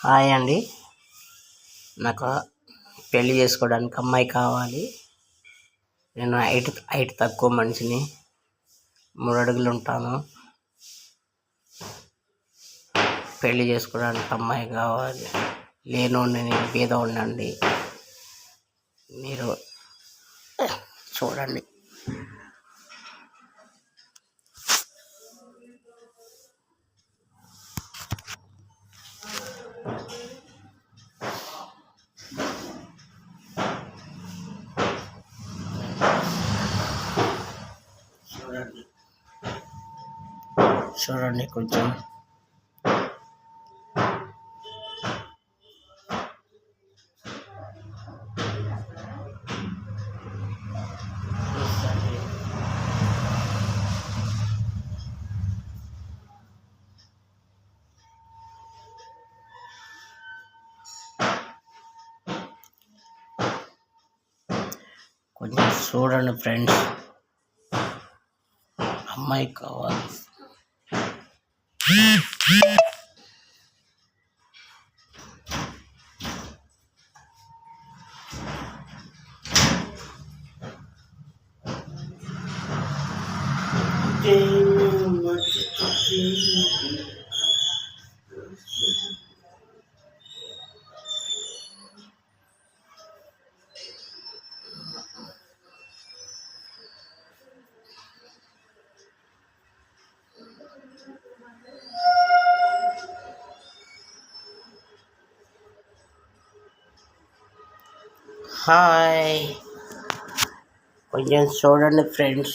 Hi అండి. నాకు పెళ్ళి చేసుకోవడానికి అమ్మాయి కావాలి. నేను హైట్ తక్కువ మనిషిని, 3 అడుగులు ఉంటాను. పెళ్ళి చేసుకోవడానికి అమ్మాయి కావాలి. లేనోడిని, నేను బీదోడిని అండి. మీరు చూడండి. చూడండి కొంచెం. కొంచెం చూడండి ఫ్రెండ్స్, అమ్మాయి కావాలి. హాయ్, కొంచెం చూడండి ఫ్రెండ్స్.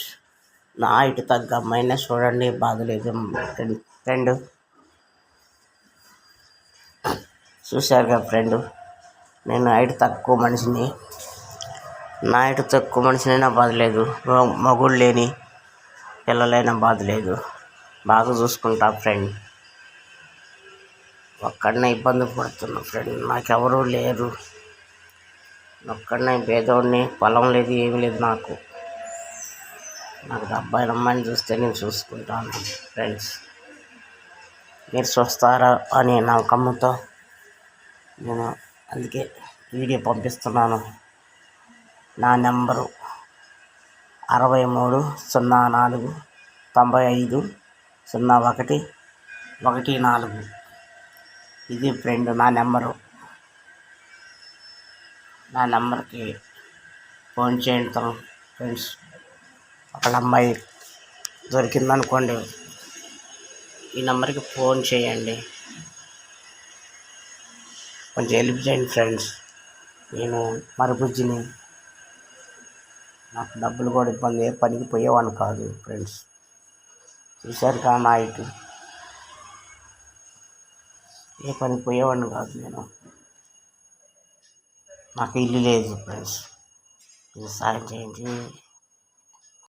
నా హైట్ తగ్గ అమ్మాయినా చూడండి, బాధలేదు. ఫ్రెండ్ చూశారుగా ఫ్రెండ్, నేను హైట్ తక్కువ మనిషిని. నా హైట్ తక్కువ మనిషినైనా బాధలేదు, మగుడు లేని పిల్లలైనా బాధలేదు. బాగా చూసుకుంటా ఫ్రెండ్. ఒక్కడనే ఇబ్బంది పడుతున్నా ఫ్రెండ్, నాకెవరూ లేరు. ఒక్కడనే పేదోడిని, పొలం లేదు, ఏమీ లేదు. నాకు అమ్మాయిని చూస్తే నేను చూసుకుంటాను ఫ్రెండ్స్. మీరు చూస్తారా అని నమ్మకంతో నేను అందుకే వీడియో పంపిస్తున్నాను. నా నెంబరు 63 04 95 01 14. ఇది ఫ్రెండ్ నా నెంబరు. నా నెంబర్కి ఫోన్ చేయండి ఫ్రెండ్స్. ఒకళ్ళ అమ్మాయి దొరికిందనుకోండి, ఈ నెంబర్కి ఫోన్ చేయండి. కొంచెం హెల్ప్ చేయండి ఫ్రెండ్స్. నేను మరబుజ్జిని, నాకు డబ్బులు కూడా ఇబ్బంది, ఏ పనికి పోయేవాడిని కాదు ఫ్రెండ్స్. చూశారు కదా నా హైట్, ఏ పనికి పోయేవాడిని కాదు నేను. నాకు ఇల్లు లేదు ఫ్రెండ్స్, సాయం చేయండి.